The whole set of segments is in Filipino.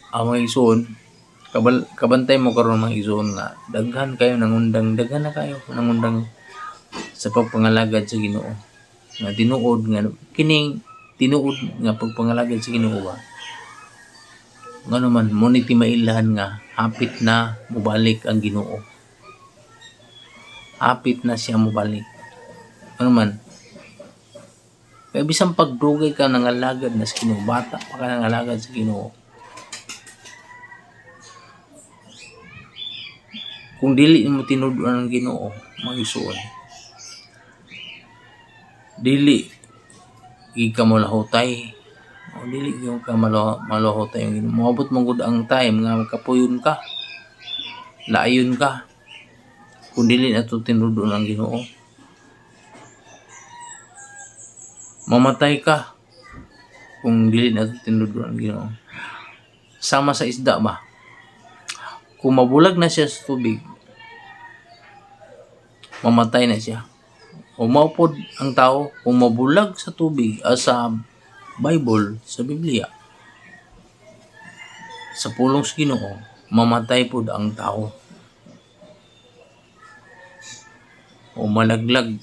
ang mga igsoon kabantay mo karon mga igsoon nga daghan kayo nangundang daghan na kayo nangundang sa pagpangalagad sa Ginoo nga tinuod nga kining tinuod nga pagpangalagad sa Ginoo ba ngano man mo ni timailhan nga hapit na mobalik ang Ginoo, hapit na siya mobalik ano man kaya bisan pagdugay ka nangalagad na sa Ginoo bata pa ka nangalagad sa Ginoo kung dili mo tinud-an ang Ginoo mga igsoon dili gid ka malahutay o dili gyud ka malahutay ang Ginoo moabot man gud ang time nga magkapuyon ka laayon ka kung dili nato tinud-on ang Ginoo mamatay ka kung dili nato tinud-on ang Ginoo sama sa isda ba kung mabulag na siya sa tubig mamatay na siya o maupod ang tao kung mabulag sa tubig sa Bible, sa Biblia sa pulong sa Ginoo mamatay pod ang tao o malaglag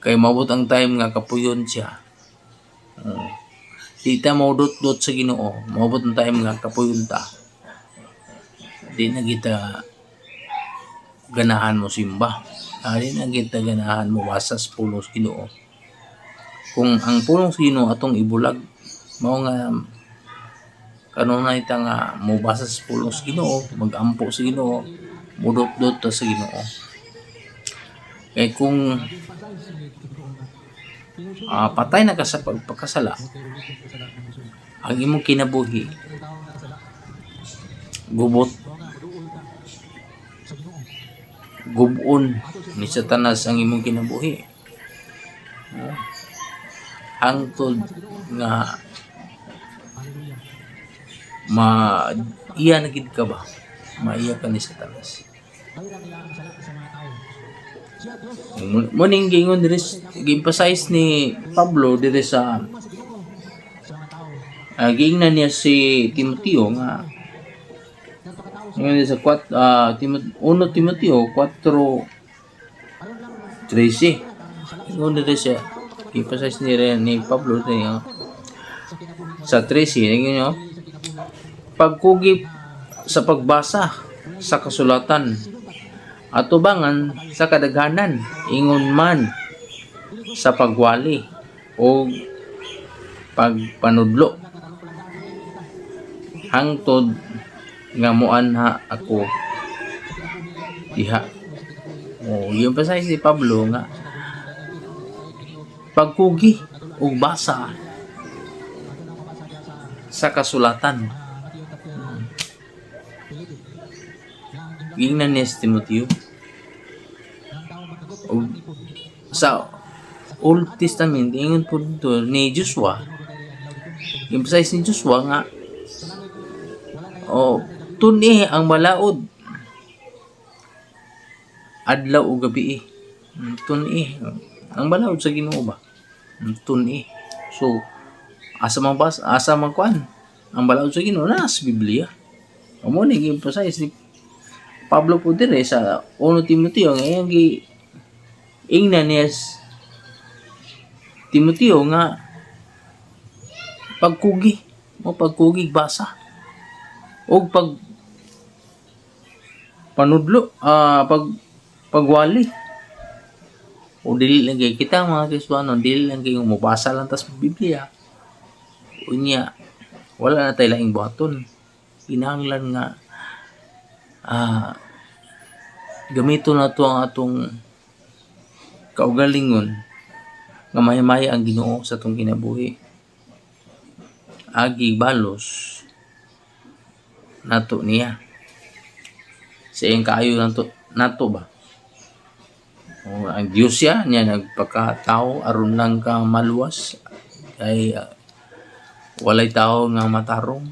kay maabot ang time nga kapuyon siya di ta maudot-dot sa Ginoo maabot ang time nga kapuyon ta di na kita ganahan mo simba di na kita ganahan mo basa sa pulong sa Ginoo kung ang pulong sa Ginoo atong ibulag mao nga kanunay ta nga mobasa sa pulong sa Ginoo magampo sa Ginoo mudot-dot ta sa Ginoo kay kung patay na ka sa pagpakasala ang imong kinabuhi gubon ni Satanas ang imong kinabuhi hangtod nga iya na gid ka ba maiya ka ni Satanas muning gingon diri gi-emphasize ni Pablo diri sa giingnan niya si Timoteo nga ngayon sa 1 Timoteo 4:13 ngayon diri siya gi-emphasize ni Pablo diri sa 13 ngayon pagkugip sa pagbasa sa kasulatan atubangan sa kadaghanan ingon man sa pagwali o pagpanudlo hangtod nga moanha ako diha yung pasay si Pablo nga pagkugi o basa sa kasulatan gingnan ni Timoteo o sa Old Testament ingon po dito ni Joshua emphasize ni Joshua nga tuni ang malaod adlaw o gabi tuni ang malaod sa Ginoo ba tuni so asa magkuan ang balaod sa Ginoo na sa Biblia amo ni gi-emphasize ni Pablo po dire sa 1 Timoteo nga gi ingnan niya Timoteo nga pagkugi basa o panudlo pagwali o dili lang kay kita mga Kristiyano dili lang kay mabasa lang tas Biblia unya wala na tayo laing buhaton kinahanglan nga gamiton na to ang atong kaugalingon nga mahimaya ang Ginoo sa atong kinabuhi agi balos nato niya sa iyang kaayo nato ba o ang Diyos siya niya nagpakatao aron lang ka maluwas kay walay tao nga matarong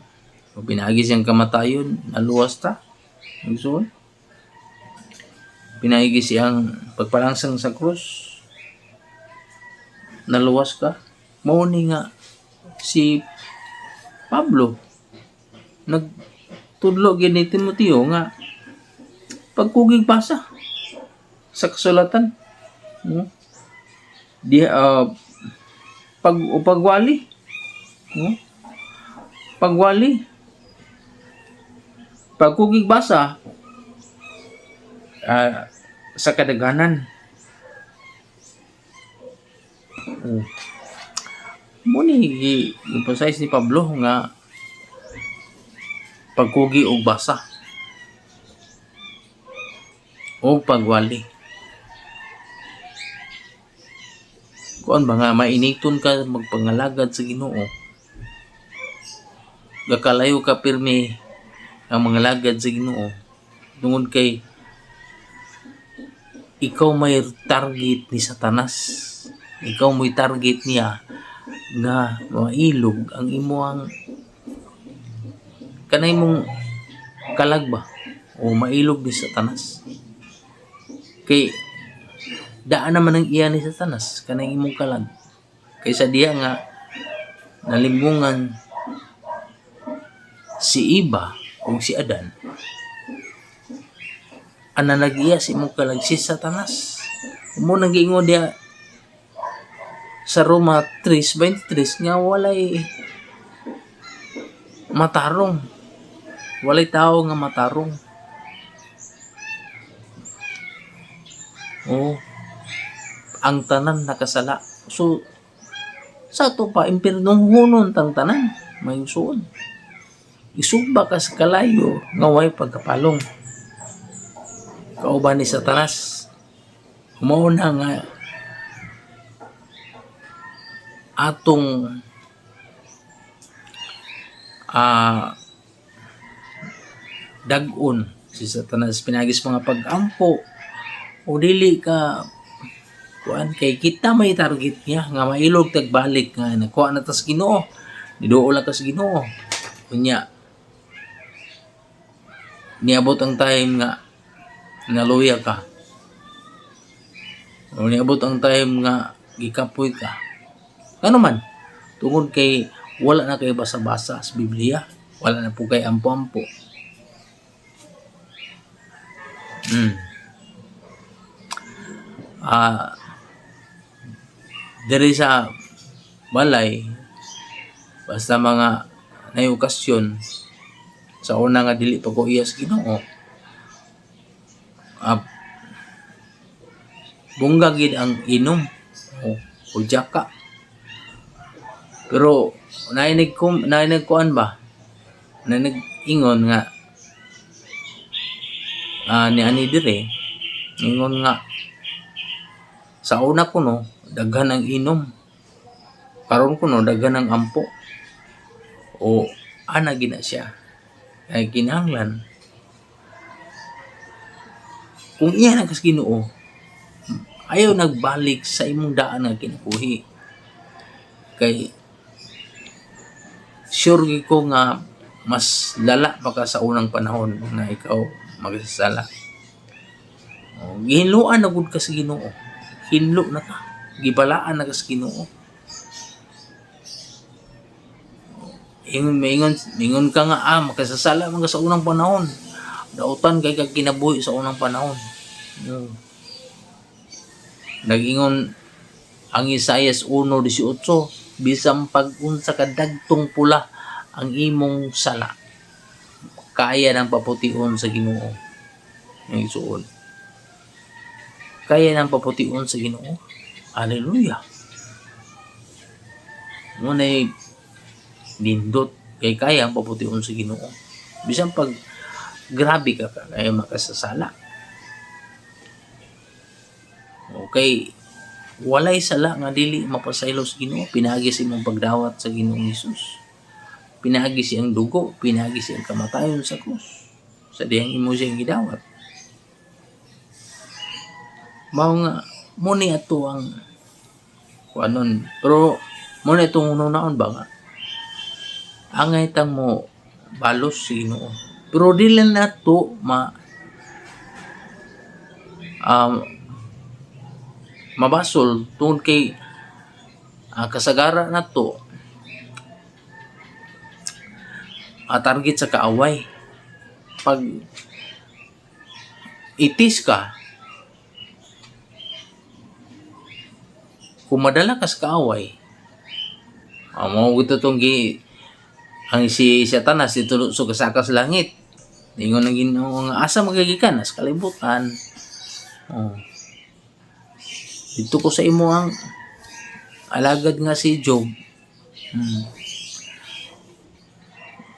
o pinaagi siyang kamatayon naluwas ta gusto pinaigi siyang pagpalangsang sa krus naluwas ka mao ni nga si Pablo nagtudlo gid ni Timoteo nga pagkugig basa sa kasulatan, no? Di pagwali, no? Pagwali, pagkugig basa sa kadaghanan. Oh. Muni emphasize ni Pablo nga pagkugi og basa o pagwali. Kuan ba nga mainiton ka magpangalagad sa Ginoo, gakalayo ka pirmi ang mga lagad sa Ginoo tungod kay ikaw may target ni Satanas, ikaw may target niya nga mailog ang imuang kanay mong kalagba o mailog ni Satanas. Kay daan naman ang iya ni Satanas kanay imong kalag, kaysa diya nga nalimbungan si Eva o si Adan, ana nag-iya si imong kalag si Satanas. Mo nag-ingon diya sa Roma 3:23 nga walay matarong, walay tao nga matarong. Oh, ang tanan nakasala. So sa to pa impernong hunon tang tanan may suod. Isugba ka sa kalayo nga way pagkapalong. Kauban ni Satanas. Mao na nga atong dag-on si Satanas pinagis mga pag-ampo o dili ka kuan kay kita may target niya nga mailog tagbalik nga nakuha na tas Ginoo, niduo lang ka sa Ginoo unya niabot ang time nga naluya ka o niabot ang time nga gikapoy ka. Ano man, tungod kay wala na kay basa-basa sa Biblia, wala na po kay ampo-ampo. Diri sa balay, basta mga nay okasyon sa una nga dili pa ko iya sa Ginoo, bungga gid ang inom o jaka. Pero nainig kuan ba? Nainig-ingon nga ni ani dire, ingon nga sa una ko no daghan ang inom. Karon ko no daghan ang ampo. O ana gina siya. Kay kinahanglan kung iya na kas Ginoo, ayaw nagbalik sa imong daan nga kinabuhi. Kay sure ko nga mas lala pa ka sa unang panahon na ikaw magsasala. Gihinluan na gud ka sa Ginoo. Hinlo na ka. Gibalaan na ka sa Ginoo. Ingon ka nga makasasala man ka sa unang panahon. Dautan kay kag kinabuhi sa unang panahon. Nag-ingon ang Isaias 1:18, bisang pag-unsa ka dagtong pula ang imong sala, kaya nang paputiun sa Ginoo. Ang isuod. Kaya nang paputiun sa Ginoo. Hallelujah. Ngunay nindot kay kaya ang paputiun sa Ginoo. Bisan pag grabe ka kaya makasasala. Okay, walay sala nga dili mapasaylo sa Ginoo, pinagi sa imong pagdawat sa Ginoong Hesus. Pinagi siyang dugo, pinagi siyang kamatayon sa krus. Sa diyang imo siyang gidawat. Mao nga muni ato ang kuanon, pero muni itong unaon ba nga angay tang mo balos sa Ginoo. Pero dili na to mabasol tungod kay kasagara na to target sa kaaway. Pag itis ka, kung madala ka sa kaaway, mo ito itong ang si Satanas ito so kasaka sa langit. Ingon ang Ginoo nga asa magagikan sa kalibutan. Dito ko sa imo ang alagad nga si Job.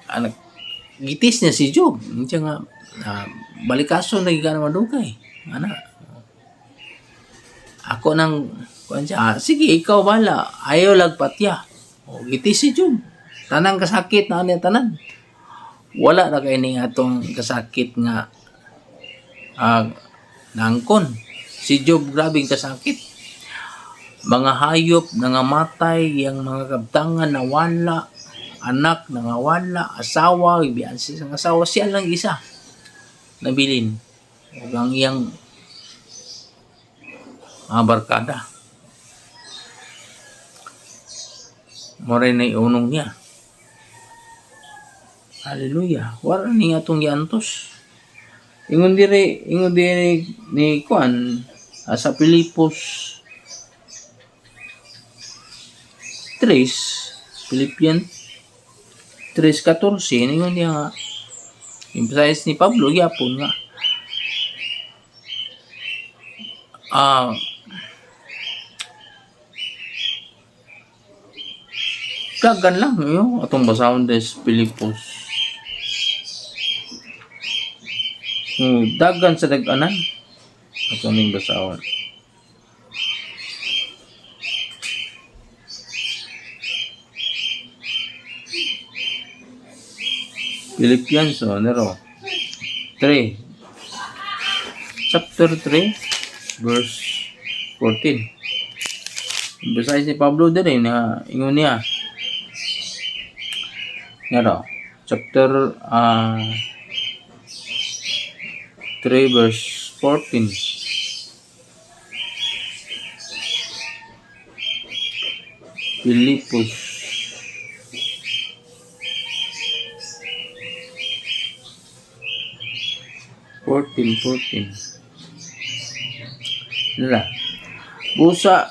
Anak gitis niya si Job. Hindi nga balikaso na gikan madugay. Ana. Ako nang kuan siya, sige ikaw bala. Ayaw lagpatya. Gitis si Job. Tanang kasakit na ani tanan. Wala na kay ning atong kasakit nga nangkon. Si Job grabing kasakit. Mga hayop nangamatay, yang mga kabtangan nawala, anak nangawala, asawa, ibiyansi sa asawa, siya lang isa nabilin. Ug ang iyang mga barkada. Moray na iunong niya. Hallelujah. Wala ni atong giantos. Ingon dire ni kuan sa Pilipos 3, Philippians 3:14, ingon niya nga, emphasize ni Pablo yapon nga dagan lang yun atong basahon des Pilipos. Dagan sa dag-anan atong ning basahon. Philippians nero 3 chapter 3 verse 14. Besides ni Pablo din na ingon niya nero chapter 3 verse 14. Pilipos 14. Nila. Busa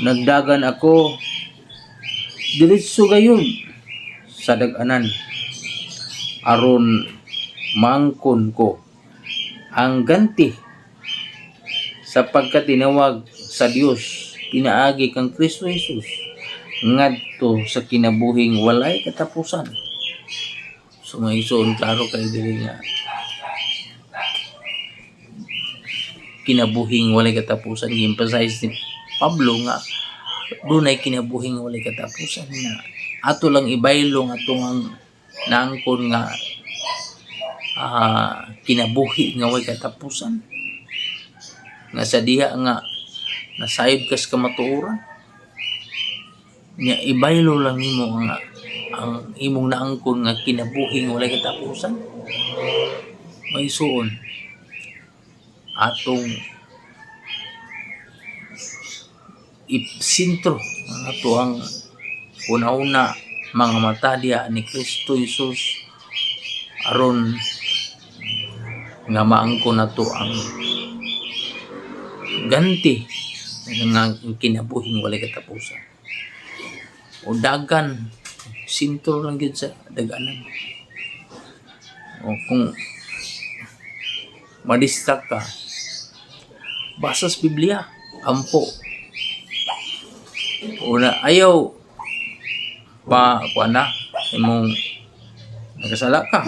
nagdagan ako diretso gayon sa dag-anan aron mangkon ko ang ganti sa pagkatinawag sa Dios pinaagi kang Kristo Jesus ngadto sa kinabuhing walay katapusan. So may isuon klaro kay dili nga kinabuhing walay katapusan. Gi-emphasize ni Pablo nga dunay kinabuhing walay katapusan na ato lang ibaylo nga atong naangkon nga kinabuhi nga walay katapusan nga sa diha nga nasayod kas kamatuoran nya ibaylo lang nimo nga ang imong naangkon nga kinabuhi nga walay katapusan. May suon atong ipsintro ato ang una-una mga mata diya ni Kristo Jesus aron nga maangkon nato ang ganti nga kinabuhing walay katapusan. O dagan sintro lang gyud sa daganan. O kung madistract ka, basa sa Biblia, ampo. Una, ayaw pa kuana imong nagkasala ka.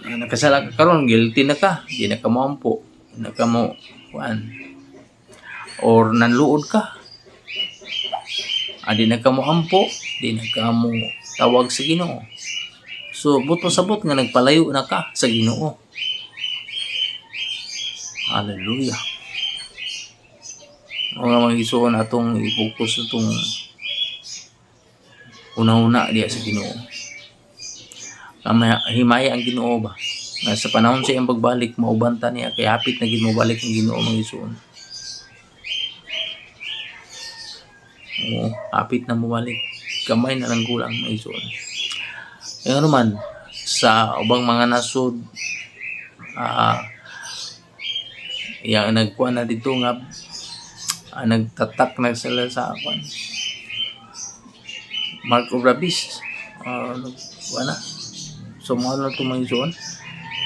Nagkasala ka karon, guilty na ka, di na ka maampo, di na ka mo kuan. Or nanluod ka. Di na ka mo ampo, di na ka mo tawag sa Ginoo. So buto sabot nga nagpalayo na ka sa Ginoo. Hallelujah. Mga mag-isuon atong i-focus itong una-una diya sa Ginoo. Himaya ang Ginoo ba? Na sa panahon sa iyang pagbalik, maubanta niya, kaya hapit na ginubalik ang Ginoo mag-isuon. Oo, hapit na mabalik. kamay na lang kulang may ison. Ngayon naman sa ubang mga nasod, yang nagkuha na dito nga nagtatak na sila sa mark of the beast, nagkuha na. So mga lang ito mga ison.